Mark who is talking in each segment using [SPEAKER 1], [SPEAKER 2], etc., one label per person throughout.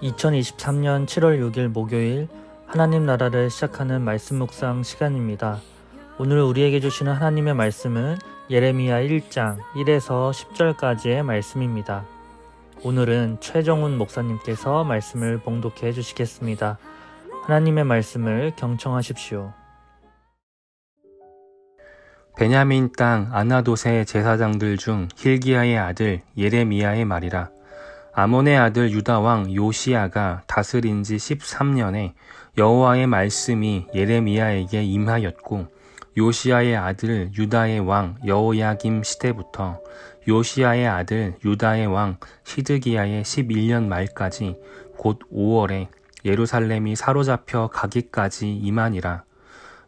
[SPEAKER 1] 2023년 7월 6일 목요일 하나님 나라를 시작하는 말씀 묵상 시간입니다. 오늘 우리에게 주시는 하나님의 말씀은 예레미야 1장 1에서 10절까지의 말씀입니다. 오늘은 최정훈 목사님께서 말씀을 봉독해 주시겠습니다. 하나님의 말씀을 경청하십시오.
[SPEAKER 2] 베냐민 땅 아나돗의 제사장들 중 hil기야의 아들 예레미야의 말이라. 아몬의 아들 유다 왕 요시야가 다스린 지 13년에 여호와의 말씀이 예레미야에게 임하였고, 요시야의 아들 유다의 왕 여호야김 시대부터 요시야의 아들 유다의 왕 시드기야의 11년 말까지 곧 5월에 예루살렘이 사로잡혀 가기까지 임하니라.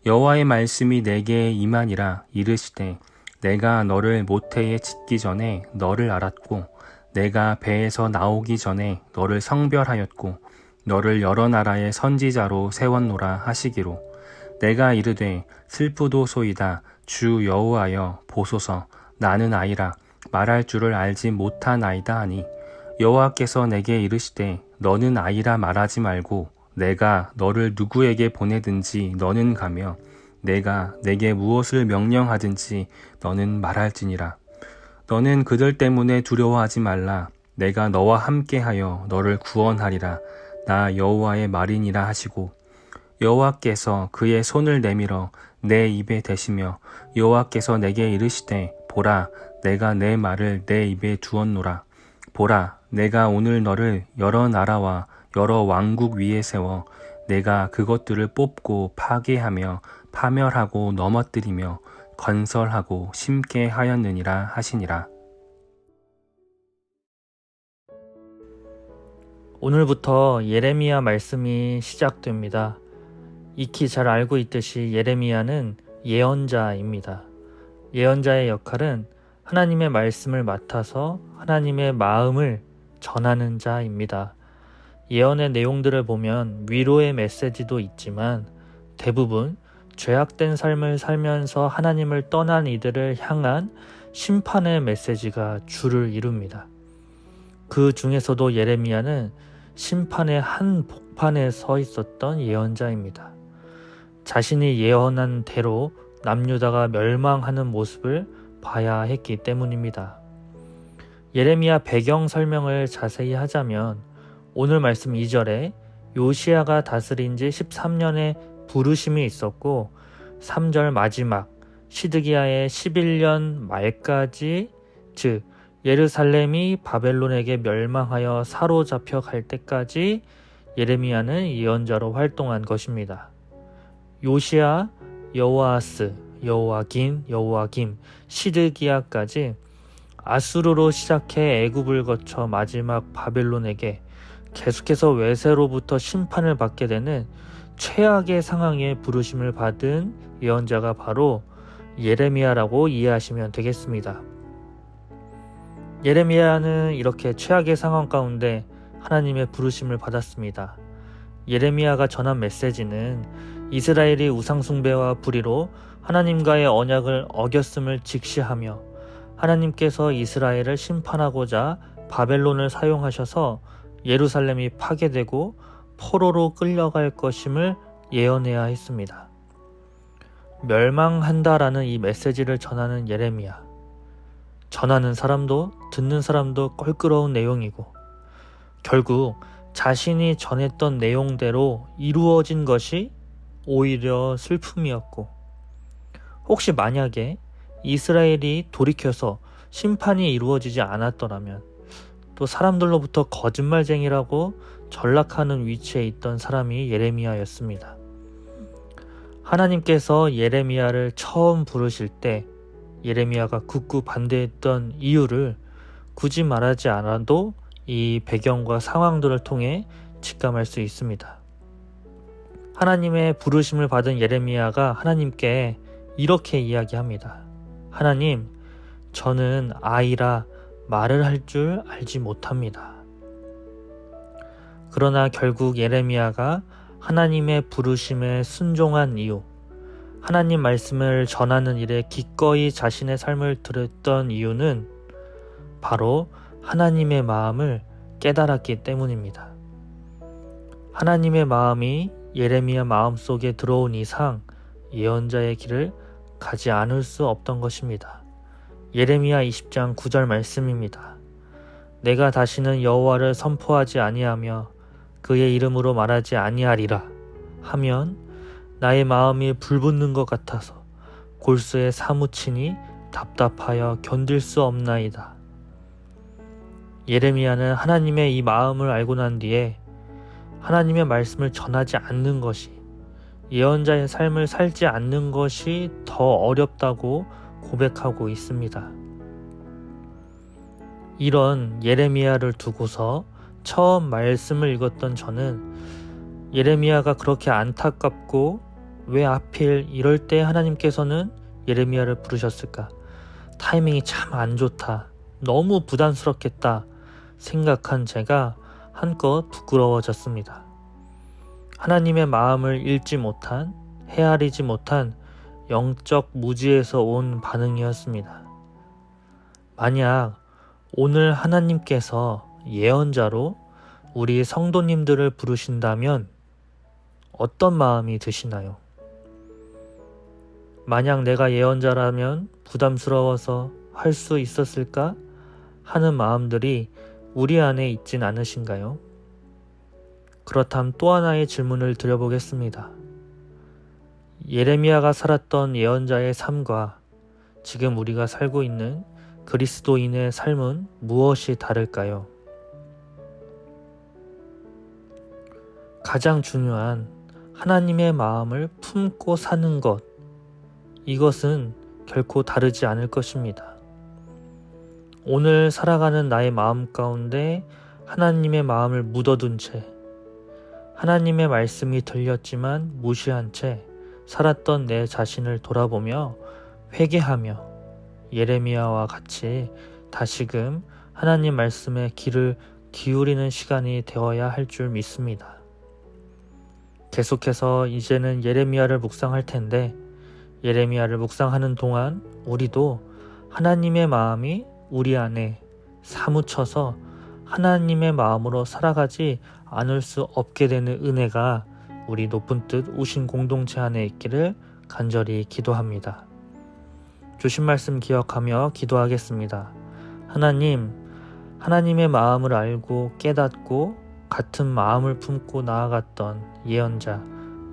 [SPEAKER 2] 여호와의 말씀이 내게 임하니라. 이르시되 내가 너를 모태에 짓기 전에 너를 알았고, 내가 배에서 나오기 전에 너를 성별하였고, 너를 여러 나라의 선지자로 세웠노라 하시기로, 내가 이르되 슬프도소이다. 주 여호와여 보소서, 나는 아이라 말할 줄을 알지 못하나이다 하니, 여호와께서 내게 이르시되 너는 아이라 말하지 말고 내가 너를 누구에게 보내든지 너는 가며 내가 내게 무엇을 명령하든지 너는 말할지니라. 너는 그들 때문에 두려워하지 말라. 내가 너와 함께하여 너를 구원하리라. 나 여호와의 말이니라 하시고, 여호와께서 그의 손을 내밀어 내 입에 대시며 여호와께서 내게 이르시되 보라, 내가 내 말을 내 입에 두었노라. 보라, 내가 오늘 너를 여러 나라와 여러 왕국 위에 세워 내가 그것들을 뽑고 파괴하며 파멸하고 넘어뜨리며 건설하고 심게 하였느니라 하시니라.
[SPEAKER 1] 오늘부터 예레미야 말씀이 시작됩니다. 익히 잘 알고 있듯이 예레미야는 예언자입니다. 예언자의 역할은 하나님의 말씀을 맡아서 하나님의 마음을 전하는 자입니다. 예언의 내용들을 보면 위로의 메시지도 있지만 대부분 죄악된 삶을 살면서 하나님을 떠난 이들을 향한 심판의 메시지가 주를 이룹니다. 그 중에서도 예레미야는 심판의 한 복판에 서 있었던 예언자입니다. 자신이 예언한 대로 남유다가 멸망하는 모습을 봐야 했기 때문입니다. 예레미야 배경 설명을 자세히 하자면 오늘 말씀 2절에 요시야가 다스린 지 13년의 부르심이 있었고, 3절 마지막 시드기야의 11년 말까지, 즉 예루살렘이 바벨론에게 멸망하여 사로잡혀 갈 때까지 예레미야는 예언자로 활동한 것입니다. 요시야, 여호아스, 여호아김, 시드기야까지 아수르로 시작해 애굽을 거쳐 마지막 바벨론에게 계속해서 외세로부터 심판을 받게 되는 최악의 상황에 부르심을 받은 예언자가 바로 예레미야라고 이해하시면 되겠습니다. 예레미야는 이렇게 최악의 상황 가운데 하나님의 부르심을 받았습니다. 예레미야가 전한 메시지는 이스라엘이 우상숭배와 불의로 하나님과의 언약을 어겼음을 직시하며 하나님께서 이스라엘을 심판하고자 바벨론을 사용하셔서 예루살렘이 파괴되고 포로로 끌려갈 것임을 예언해야 했습니다. 멸망한다라는 이 메시지를 전하는 예레미야. 전하는 사람도 듣는 사람도 껄끄러운 내용이고, 결국 자신이 전했던 내용대로 이루어진 것이 오히려 슬픔이었고, 혹시 만약에 이스라엘이 돌이켜서 심판이 이루어지지 않았더라면 또 사람들로부터 거짓말쟁이라고 전락하는 위치에 있던 사람이 예레미야였습니다. 하나님께서 예레미야를 처음 부르실 때 예레미야가 굳고 반대했던 이유를 굳이 말하지 않아도 이 배경과 상황들을 통해 직감할 수 있습니다. 하나님의 부르심을 받은 예레미야가 하나님께 이렇게 이야기합니다. 하나님, 저는 아이라 말을 할 줄 알지 못합니다. 그러나 결국 예레미야가 하나님의 부르심에 순종한 이유, 하나님 말씀을 전하는 일에 기꺼이 자신의 삶을 드렸던 이유는 바로 하나님의 마음을 깨달았기 때문입니다. 하나님의 마음이 예레미야 마음속에 들어온 이상 예언자의 길을 가지 않을 수 없던 것입니다. 예레미야 20장 9절 말씀입니다. 내가 다시는 여호와를 선포하지 아니하며 그의 이름으로 말하지 아니하리라 하면 나의 마음이 불붙는 것 같아서 골수에 사무치니 답답하여 견딜 수 없나이다. 예레미야는 하나님의 이 마음을 알고 난 뒤에 하나님의 말씀을 전하지 않는 것이, 예언자의 삶을 살지 않는 것이 더 어렵다고 고백하고 있습니다. 이런 예레미야를 두고서 처음 말씀을 읽었던 저는 예레미야가 그렇게 안타깝고 왜 하필 이럴 때 하나님께서는 예레미야를 부르셨을까? 타이밍이 참 안 좋다. 너무 부담스럽겠다 생각한 제가 한껏 부끄러워졌습니다. 하나님의 마음을 읽지 못한, 헤아리지 못한 영적 무지에서 온 반응이었습니다. 만약 오늘 하나님께서 예언자로 우리 성도님들을 부르신다면 어떤 마음이 드시나요? 만약 내가 예언자라면 부담스러워서 할 수 있었을까 하는 마음들이 우리 안에 있진 않으신가요? 그렇다면 또 하나의 질문을 드려보겠습니다. 예레미야가 살았던 예언자의 삶과 지금 우리가 살고 있는 그리스도인의 삶은 무엇이 다를까요? 가장 중요한 하나님의 마음을 품고 사는 것, 이것은 결코 다르지 않을 것입니다. 오늘 살아가는 나의 마음 가운데 하나님의 마음을 묻어둔 채, 하나님의 말씀이 들렸지만 무시한 채 살았던 내 자신을 돌아보며 회개하며 예레미야와 같이 다시금 하나님 말씀에 귀를 기울이는 시간이 되어야 할 줄 믿습니다. 계속해서 이제는 예레미야를 묵상할 텐데, 예레미야를 묵상하는 동안 우리도 하나님의 마음이 우리 안에 사무쳐서 하나님의 마음으로 살아가지 않을 수 없게 되는 은혜가 우리 높은 뜻 우신 공동체 안에 있기를 간절히 기도합니다. 주신 말씀 기억하며 기도하겠습니다. 하나님, 하나님의 마음을 알고 깨닫고 같은 마음을 품고 나아갔던 예언자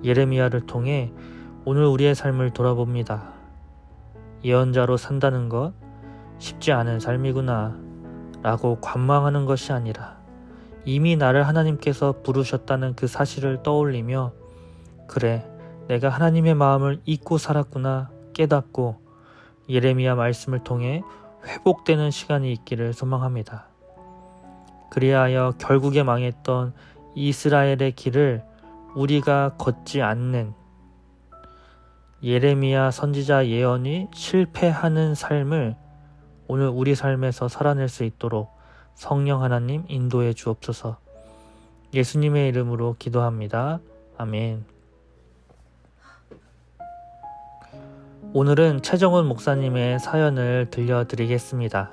[SPEAKER 1] 예레미야를 통해 오늘 우리의 삶을 돌아봅니다. 예언자로 산다는 것 쉽지 않은 삶이구나 라고 관망하는 것이 아니라 이미 나를 하나님께서 부르셨다는 그 사실을 떠올리며 그래, 내가 하나님의 마음을 잊고 살았구나 깨닫고 예레미야 말씀을 통해 회복되는 시간이 있기를 소망합니다. 그리하여 결국에 망했던 이스라엘의 길을 우리가 걷지 않는, 예레미야 선지자 예언이 실패하는 삶을 오늘 우리 삶에서 살아낼 수 있도록 성령 하나님 인도해 주옵소서. 예수님의 이름으로 기도합니다. 아멘. 오늘은 최정훈 목사님의 사연을 들려드리겠습니다.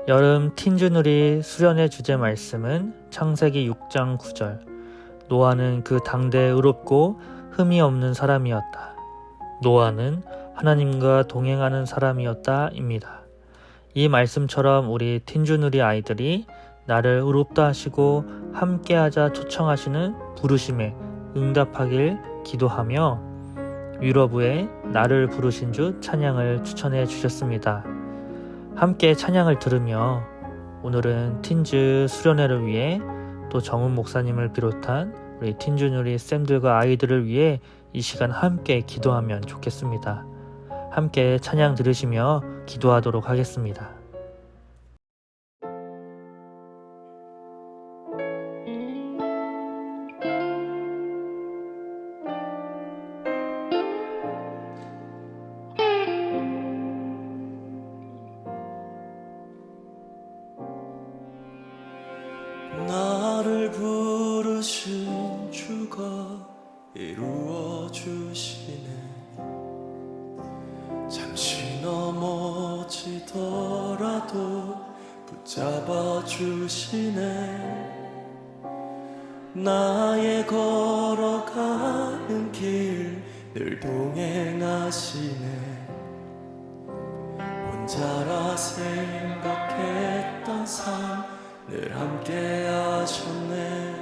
[SPEAKER 1] 여름 틴즈누리 수련의 주제 말씀은 창세기 6장 9절. 노아는 그 당대에 의롭고 흠이 없는 사람이었다. 노아는 하나님과 동행하는 사람이었다 입니다. 이 말씀처럼 우리 틴즈누리 아이들이 나를 의롭다 하시고 함께하자 초청하시는 부르심에 응답하길 기도하며 위로부에 나를 부르신 주 찬양을 추천해 주셨습니다. 함께 찬양을 들으며 오늘은 틴즈 수련회를 위해 또 정훈 목사님을 비롯한 우리 틴즈누리 쌤들과 아이들을 위해 이 시간 함께 기도하면 좋겠습니다. 함께 찬양 들으시며 기도하도록 하겠습니다.
[SPEAKER 3] 나를 부르신 주가 이루어 주시네. 잠시 넘어지더라도 붙잡아 주시네. 나의 걸어가는 길 늘 동행하시네 혼자라 생각했던 삶 늘 함께 하셨네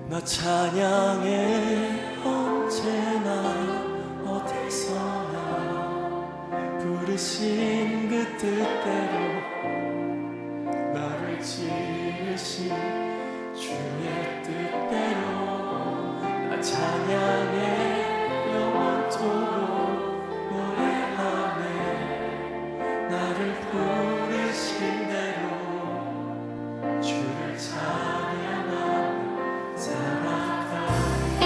[SPEAKER 3] 나 찬양해 언제나 어디서나 부르신 그 뜻대로 나를 지으신 주의 뜻대로 나 찬양해 영원토록 노래하네 나를 부르신 대로 주를 찬양하며 살아가네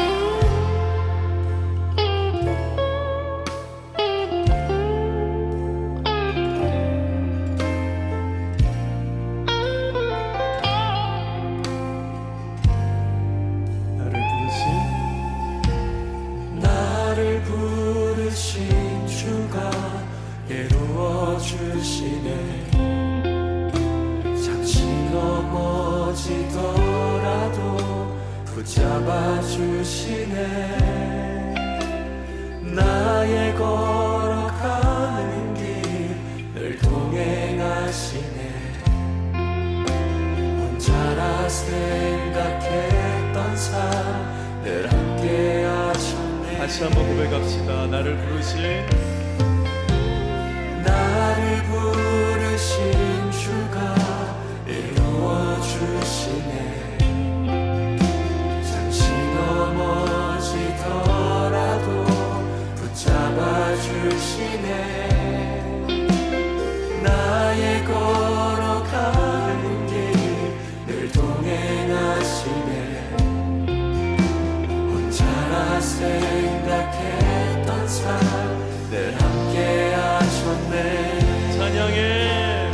[SPEAKER 3] 나를 부르신 주가 이루어 주시네 잠시 넘어지더라도 붙잡아 주시네 나의 걸어가는 길 늘 동행하시네 혼자라 생각했던 삶 늘 함께 하셨네
[SPEAKER 4] 다시 한번 고백합시다. 나를 부르신
[SPEAKER 3] 주가 이루어 주시네 잠시 넘어지더라도 붙잡아 주시네 나의 걸어가는 길 늘 동행하시네 혼자라 생각했던 삶 늘 함께 하셨네
[SPEAKER 4] 찬양해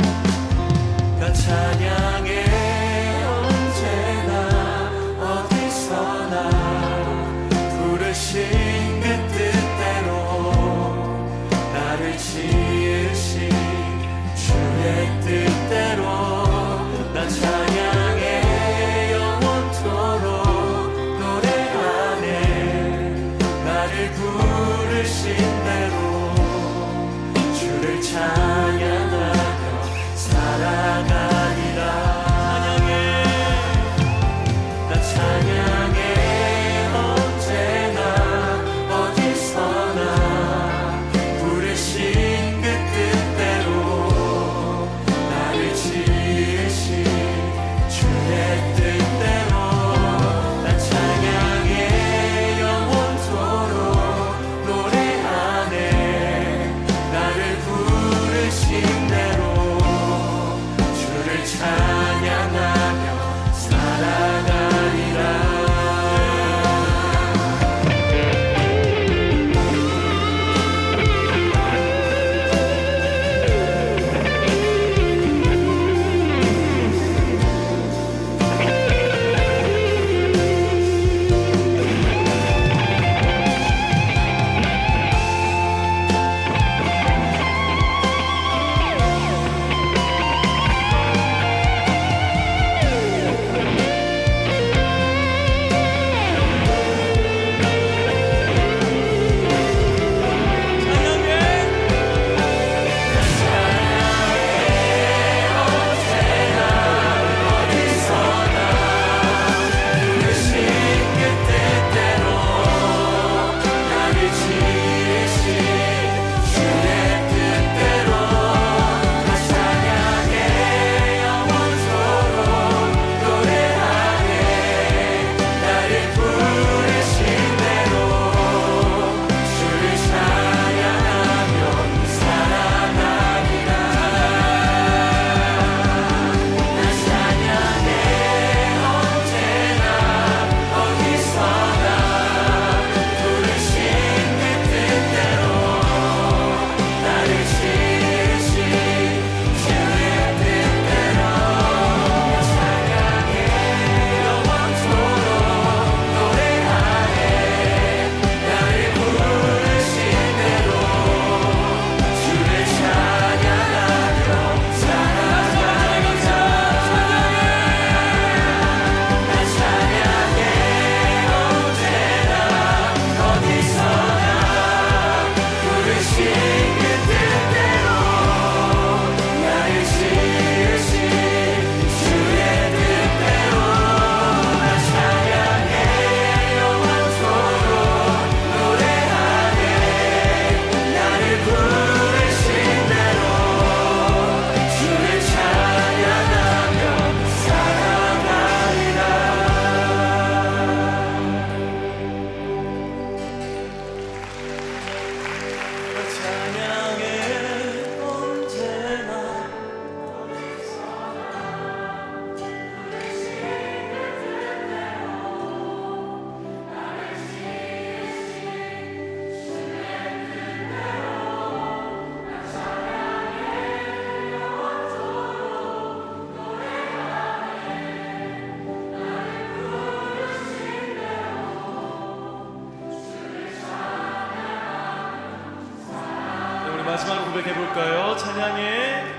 [SPEAKER 4] 마지막으로 고백해 볼까요? 찬양해